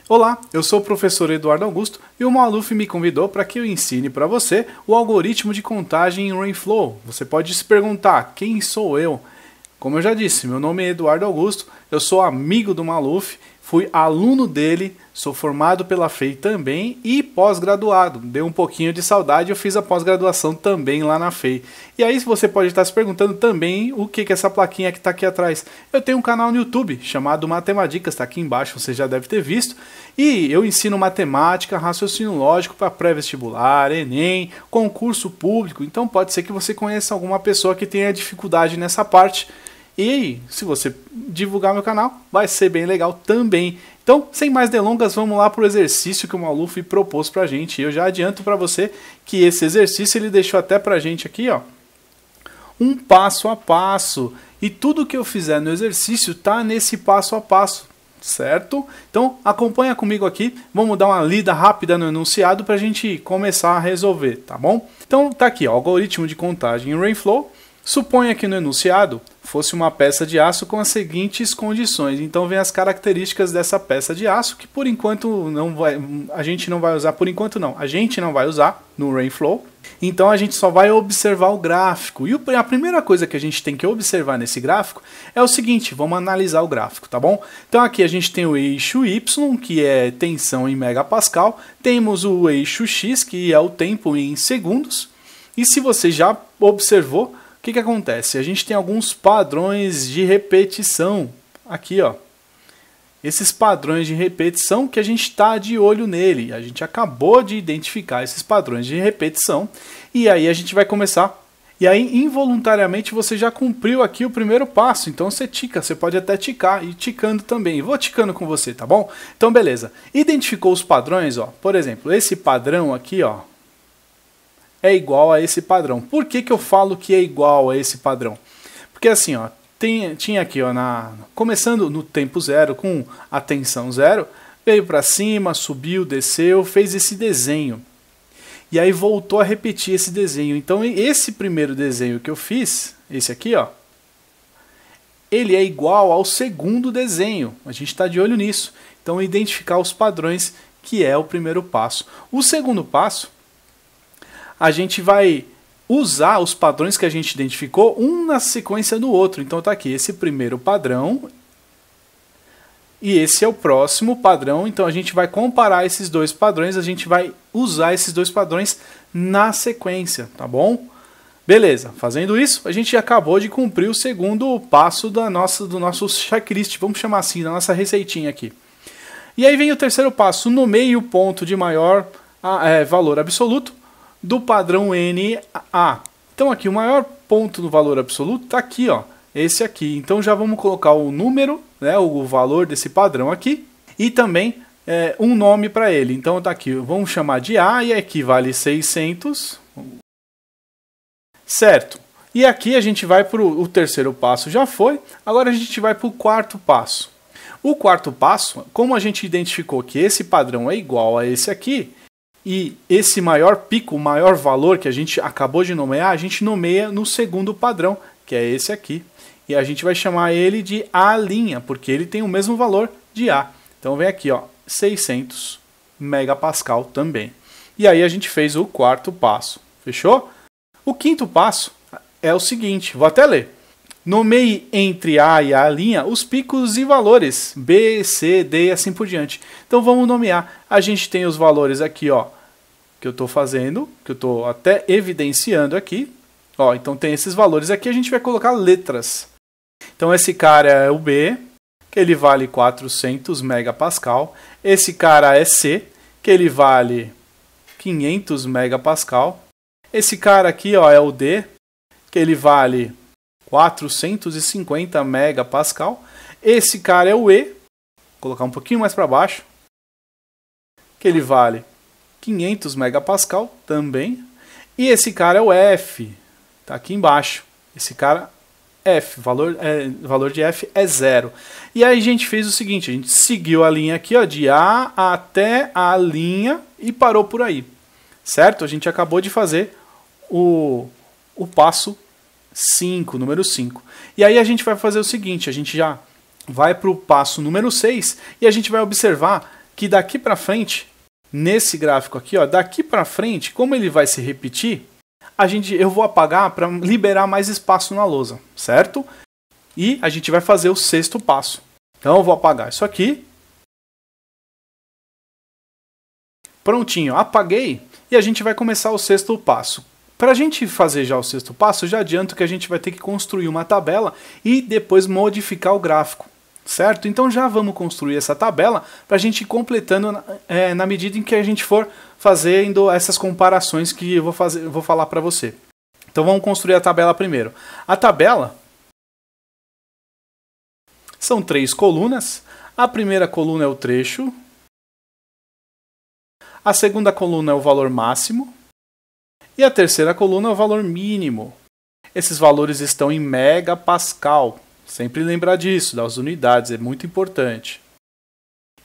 Olá, eu sou o professor Eduardo Augusto e o Maluf me convidou para que eu ensine para você o algoritmo de contagem em Rainflow. Você pode se perguntar, quem sou eu? Como eu já disse, meu nome é Eduardo Augusto, eu sou amigo do Maluf, fui aluno dele, sou formado pela FEI também e pós-graduado. Deu um pouquinho de saudade, eu fiz a pós-graduação também lá na FEI. E aí você pode estar se perguntando também o que é essa plaquinha que está aqui atrás. Eu tenho um canal no YouTube chamado Matemadicas, está aqui embaixo, você já deve ter visto. E eu ensino matemática, raciocínio lógico para pré-vestibular, Enem, concurso público. Então pode ser que você conheça alguma pessoa que tenha dificuldade nessa parte. E se você divulgar meu canal, vai ser bem legal também. Então, sem mais delongas, vamos lá para o exercício que o Maluf propôs para a gente. Eu já adianto para você que esse exercício ele deixou até para a gente aqui, ó, um passo a passo. E tudo que eu fizer no exercício está nesse passo a passo, certo? Então, acompanha comigo aqui. Vamos dar uma lida rápida no enunciado para a gente começar a resolver, tá bom? Então, tá aqui, ó, algoritmo de contagem em Rainflow. Suponha que no enunciado fosse uma peça de aço com as seguintes condições. Então vem as características dessa peça de aço que por enquanto a gente não vai usar no Rainflow. Então a gente só vai observar o gráfico. E a primeira coisa que a gente tem que observar nesse gráfico é o seguinte, vamos analisar o gráfico, tá bom? Então aqui a gente tem o eixo Y, que é tensão em megapascal, temos o eixo X, que é o tempo em segundos. E se você já observou, o que acontece? A gente tem alguns padrões de repetição aqui, ó. Esses padrões de repetição que a gente está de olho nele. A gente acabou de identificar esses padrões de repetição e aí a gente vai começar. E aí, involuntariamente, você já cumpriu aqui o primeiro passo. Então você tica, você pode até ticar e ticando também. Vou ticando com você, tá bom? Então, beleza. Identificou os padrões, ó. Por exemplo, esse padrão aqui, ó, é igual a esse padrão. Por que eu falo que é igual a esse padrão? Porque assim, ó, tinha aqui, ó, começando no tempo zero, com a tensão zero, veio para cima, subiu, desceu, fez esse desenho. E aí voltou a repetir esse desenho. Então esse primeiro desenho que eu fiz, esse aqui, ó, ele é igual ao segundo desenho. A gente está de olho nisso. Então identificar os padrões, que é o primeiro passo. O segundo passo, a gente vai usar os padrões que a gente identificou, um na sequência do outro. Então tá aqui esse primeiro padrão e esse é o próximo padrão. Então a gente vai comparar esses dois padrões, a gente vai usar esses dois padrões na sequência, tá bom? Beleza, fazendo isso, a gente acabou de cumprir o segundo passo do nosso checklist, vamos chamar assim, da nossa receitinha aqui. E aí vem o terceiro passo, nomeie o ponto de maior valor absoluto do padrão NA. Então aqui o maior ponto do valor absoluto está aqui, ó, esse aqui. Então já vamos colocar o número, né, o valor desse padrão aqui e também um nome para ele. Então está aqui, vamos chamar de A e aqui vale 600, certo? E aqui a gente vai para o terceiro passo, já foi. Agora a gente vai para o quarto passo. O quarto passo, como a gente identificou que esse padrão é igual a esse aqui, e esse maior pico, o maior valor que a gente acabou de nomear, a gente nomeia no segundo padrão, que é esse aqui. E a gente vai chamar ele de A', porque ele tem o mesmo valor de A. Então vem aqui, ó, 600 megapascal também. E aí a gente fez o quarto passo. Fechou? O quinto passo é o seguinte, vou até ler. Nomeie entre A e A' os picos e valores B, C, D e assim por diante. Então vamos nomear. A gente tem os valores aqui, ó, que eu estou fazendo, que eu estou até evidenciando aqui. Ó, então tem esses valores aqui, a gente vai colocar letras. Então esse cara é o B, que ele vale 400 megapascal. Esse cara é C, que ele vale 500 megapascal. Esse cara aqui, ó, é o D, que ele vale 450 megapascal. Esse cara é o E, vou colocar um pouquinho mais para baixo, que ele vale 500 megapascal também. E esse cara é o F, tá aqui embaixo. Esse cara F, valor de F é 0. E aí a gente fez o seguinte, a gente seguiu a linha aqui, ó, de A até a linha e parou por aí, certo? A gente acabou de fazer o passo 5, número 5. E aí a gente vai fazer o seguinte, a gente já vai para o passo número 6 e a gente vai observar que daqui para frente, nesse gráfico aqui, ó, daqui para frente, como ele vai se repetir, eu vou apagar para liberar mais espaço na lousa, certo? E a gente vai fazer o sexto passo. Então eu vou apagar isso aqui. Prontinho, apaguei e a gente vai começar o sexto passo. Para a gente fazer já o sexto passo, eu já adianto que a gente vai ter que construir uma tabela e depois modificar o gráfico, certo? Então já vamos construir essa tabela para a gente ir completando na medida em que a gente for fazendo essas comparações que eu vou falar para você. Então vamos construir a tabela primeiro. A tabela são 3 colunas. A primeira coluna é o trecho. A segunda coluna é o valor máximo. E a terceira coluna é o valor mínimo. Esses valores estão em megapascal. Sempre lembrar disso, das unidades, é muito importante.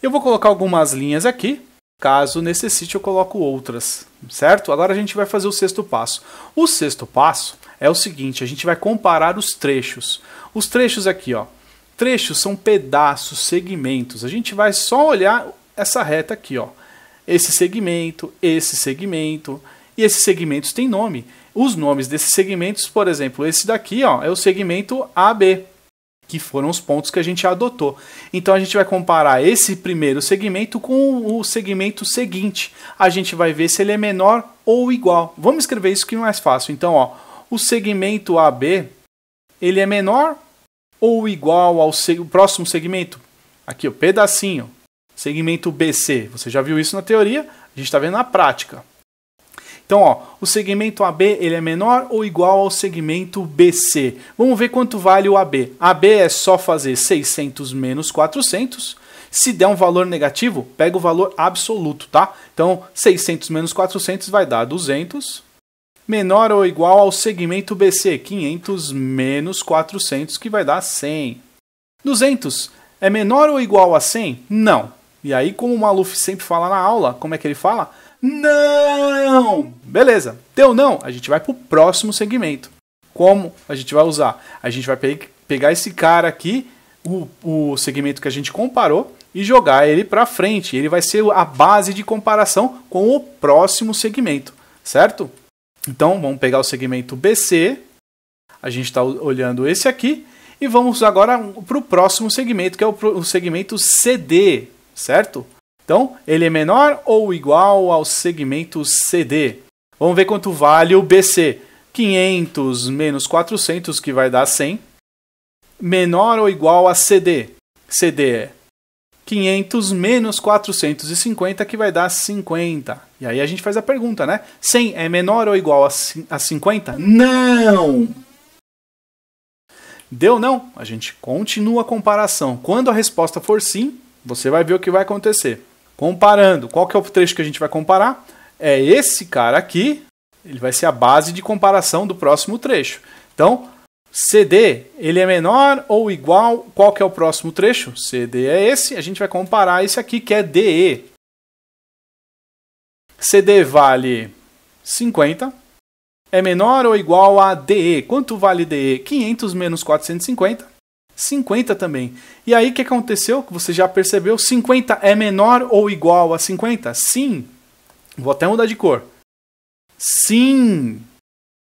Eu vou colocar algumas linhas aqui. Caso necessite, eu coloco outras, certo? Agora a gente vai fazer o sexto passo. O sexto passo é o seguinte, a gente vai comparar os trechos. Os trechos aqui, ó. Trechos são pedaços, segmentos. A gente vai só olhar essa reta aqui, ó. Esse segmento, e esses segmentos têm nome. Os nomes desses segmentos, por exemplo, esse daqui, ó, é o segmento AB, que foram os pontos que a gente adotou. Então a gente vai comparar esse primeiro segmento com o segmento seguinte. A gente vai ver se ele é menor ou igual. Vamos escrever isso que é mais fácil. Então, ó, o segmento AB, ele é menor ou igual ao próximo segmento? Aqui, o pedacinho. Segmento BC. Você já viu isso na teoria? A gente está vendo na prática. Então, ó, o segmento AB ele é menor ou igual ao segmento BC. Vamos ver quanto vale o AB. AB é só fazer 600 menos 400. Se der um valor negativo, pega o valor absoluto, tá? Então, 600 menos 400 vai dar 200. Menor ou igual ao segmento BC, 500 menos 400, que vai dar 100. 200 é menor ou igual a 100? Não. E aí, como o Maluf sempre fala na aula, como é que ele fala? Não! Beleza, deu não, a gente vai para o próximo segmento. Como a gente vai usar? A gente vai pegar esse cara aqui, o segmento que a gente comparou, e jogar ele para frente. Ele vai ser a base de comparação com o próximo segmento, certo? Então, vamos pegar o segmento BC, a gente está olhando esse aqui, e vamos agora para o próximo segmento, que é o segmento CD, certo? Então, ele é menor ou igual ao segmento CD? Vamos ver quanto vale o BC. 500 menos 400, que vai dar 100. Menor ou igual a CD? CD é 500 menos 450, que vai dar 50. E aí a gente faz a pergunta, né? 100 é menor ou igual a 50? Não! Deu não? A gente continua a comparação. Quando a resposta for sim, você vai ver o que vai acontecer. Comparando, qual que é o trecho que a gente vai comparar? É esse cara aqui, ele vai ser a base de comparação do próximo trecho. Então, CD, ele é menor ou igual, qual que é o próximo trecho? CD é esse, a gente vai comparar esse aqui que é DE. CD vale 50, é menor ou igual a DE. Quanto vale DE? 500 menos 450. 50 também. E aí o que aconteceu? Você já percebeu? 50 é menor ou igual a 50? Sim. Vou até mudar de cor. Sim.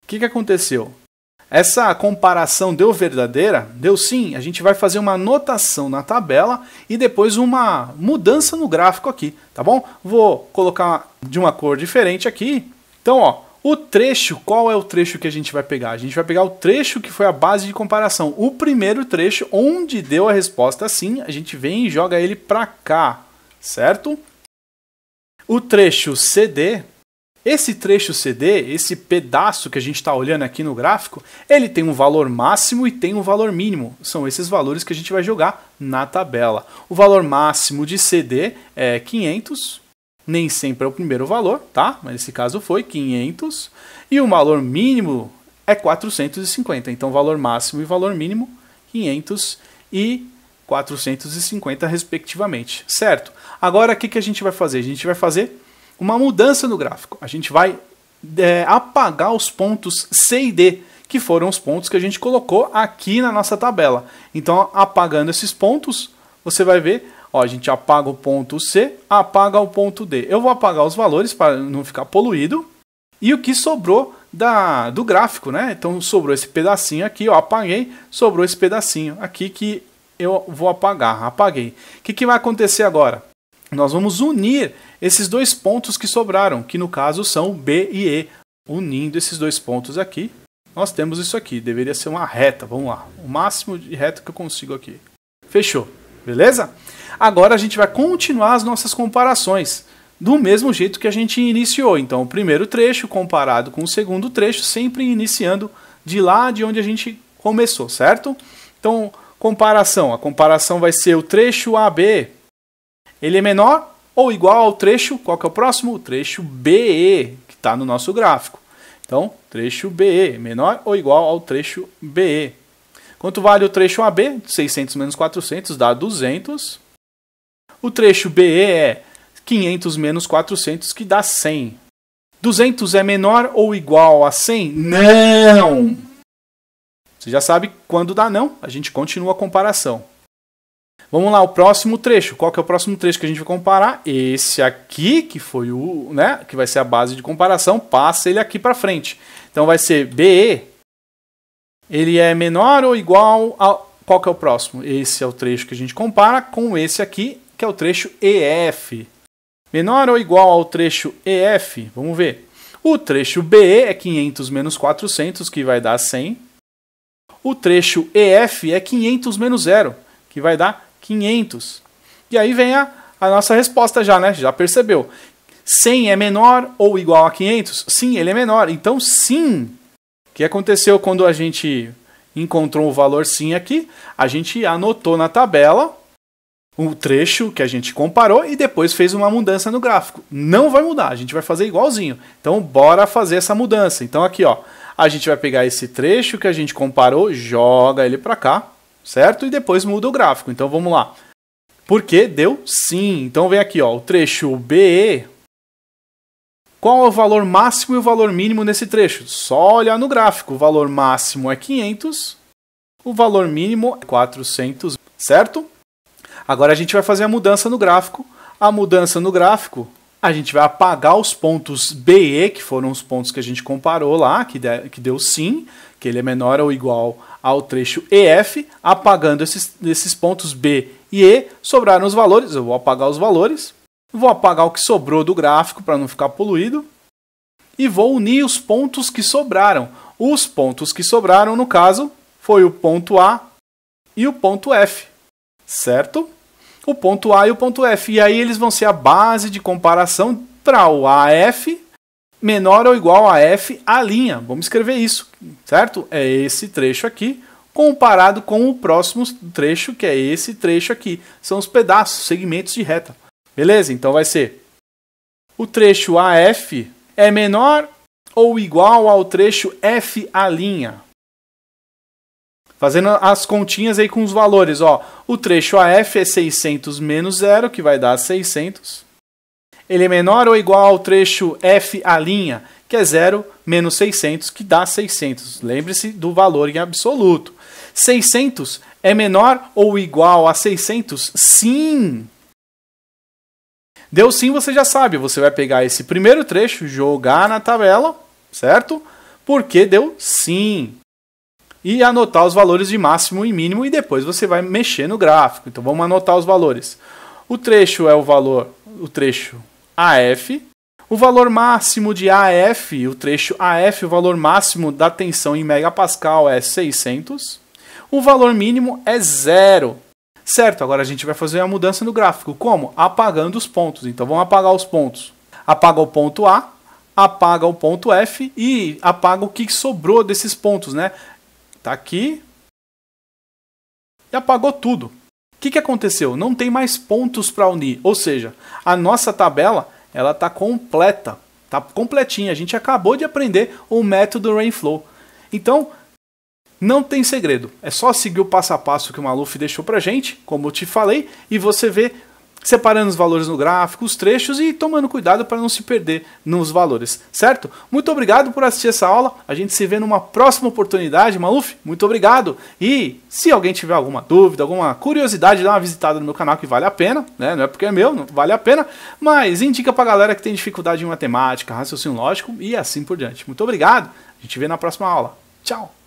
O que aconteceu? Essa comparação deu verdadeira? Deu sim. A gente vai fazer uma anotação na tabela e depois uma mudança no gráfico aqui, tá bom? Vou colocar de uma cor diferente aqui. Então, ó. O trecho, qual é o trecho que a gente vai pegar? A gente vai pegar o trecho que foi a base de comparação. O primeiro trecho, onde deu a resposta sim, a gente vem e joga ele para cá, certo? O trecho CD, esse trecho CD, esse pedaço que a gente está olhando aqui no gráfico, ele tem um valor máximo e tem um valor mínimo. São esses valores que a gente vai jogar na tabela. O valor máximo de CD é 500. Nem sempre é o primeiro valor, tá? Mas nesse caso foi 500. E o valor mínimo é 450. Então, valor máximo e valor mínimo, 500 e 450, respectivamente. Certo? Agora, o que a gente vai fazer? A gente vai fazer uma mudança no gráfico. A gente vai apagar os pontos C e D, que foram os pontos que a gente colocou aqui na nossa tabela. Então, apagando esses pontos, você vai ver Ó, a gente apaga o ponto C, apaga o ponto D. Eu vou apagar os valores para não ficar poluído. E o que sobrou do gráfico, né? Então sobrou esse pedacinho aqui, eu apaguei, sobrou esse pedacinho aqui que eu vou apagar. Apaguei. O que vai acontecer agora? Nós vamos unir esses dois pontos que sobraram, que no caso são B e E. Unindo esses dois pontos aqui, nós temos isso aqui. Deveria ser uma reta, vamos lá. O máximo de reta que eu consigo aqui. Fechou, beleza? Agora a gente vai continuar as nossas comparações, do mesmo jeito que a gente iniciou. Então o primeiro trecho comparado com o segundo trecho, sempre iniciando de lá de onde a gente começou, certo? Então, comparação. A comparação vai ser o trecho AB. Ele é menor ou igual ao trecho, qual que é o próximo? O trecho BE, que está no nosso gráfico. Então, trecho BE, menor ou igual ao trecho BE. Quanto vale o trecho AB? 600 menos 400 dá 200. O trecho BE é 500 menos 400, que dá 100. 200 é menor ou igual a 100? Não! Você já sabe quando dá não, a gente continua a comparação. Vamos lá, o próximo trecho. Qual que é o próximo trecho que a gente vai comparar? Esse aqui, que foi o, né, que vai ser a base de comparação, passa ele aqui para frente. Então vai ser BE. Ele é menor ou igual a... Qual que é o próximo? Esse é o trecho que a gente compara com esse aqui, que é o trecho EF. Menor ou igual ao trecho EF? Vamos ver. O trecho BE é 500 menos 400, que vai dar 100. O trecho EF é 500 menos 0, que vai dar 500. E aí vem a nossa resposta já, né? Já percebeu. 100 é menor ou igual a 500? Sim, ele é menor. Então, sim. O que aconteceu quando a gente encontrou o valor sim aqui? A gente anotou na tabela o trecho que a gente comparou e depois fez uma mudança no gráfico. Não vai mudar, a gente vai fazer igualzinho. Então, bora fazer essa mudança. Então, aqui, ó, a gente vai pegar esse trecho que a gente comparou, joga ele para cá, certo? E depois muda o gráfico. Então, vamos lá. Porque deu sim. Então, vem aqui, ó, o trecho BE. Qual é o valor máximo e o valor mínimo nesse trecho? Só olhar no gráfico. O valor máximo é 500, o valor mínimo é 400, certo? Agora a gente vai fazer a mudança no gráfico. A mudança no gráfico, a gente vai apagar os pontos BE, que foram os pontos que a gente comparou lá, que deu sim, que ele é menor ou igual ao trecho EF. Apagando esses pontos B e E, sobraram os valores. Eu vou apagar os valores. Vou apagar o que sobrou do gráfico para não ficar poluído. E vou unir os pontos que sobraram. Os pontos que sobraram, no caso, foi o ponto A e o ponto F. Certo? O ponto A e o ponto F. E aí eles vão ser a base de comparação para o AF menor ou igual a F A'. Vamos escrever isso, certo? É esse trecho aqui comparado com o próximo trecho, que é esse trecho aqui. São os pedaços, segmentos de reta. Beleza? Então vai ser o trecho AF é menor ou igual ao trecho FA'. Fazendo as continhas aí com os valores, ó. O trecho AF é 600 menos 0, que vai dar 600. Ele é menor ou igual ao trecho FA', que é 0 menos 600, que dá 600. Lembre-se do valor em absoluto. 600 é menor ou igual a 600? Sim! Deu sim, você já sabe. Você vai pegar esse primeiro trecho, jogar na tabela, certo? Porque deu sim. E anotar os valores de máximo e mínimo e depois você vai mexer no gráfico. Então vamos anotar os valores. O trecho é o trecho AF. O valor máximo de AF, o trecho AF, o valor máximo da tensão em megapascal é 600. O valor mínimo é 0. Certo, agora a gente vai fazer a mudança no gráfico. Como? Apagando os pontos. Então vamos apagar os pontos. Apaga o ponto A, apaga o ponto F e apaga o que sobrou desses pontos, né? Tá aqui e apagou tudo. O que aconteceu? Não tem mais pontos para unir. Ou seja, a nossa tabela ela está completa. Está completinha. A gente acabou de aprender o método Rainflow. Então, não tem segredo. É só seguir o passo a passo que o Maluf deixou para gente, como eu te falei, e você vê separando os valores no gráfico, os trechos e tomando cuidado para não se perder nos valores, certo? Muito obrigado por assistir essa aula, a gente se vê numa próxima oportunidade, Maluf, muito obrigado! E se alguém tiver alguma dúvida, alguma curiosidade, dá uma visitada no meu canal que vale a pena, né? Não é porque é meu, não vale a pena, mas indica pra galera que tem dificuldade em matemática, raciocínio lógico e assim por diante. Muito obrigado, a gente se vê na próxima aula. Tchau!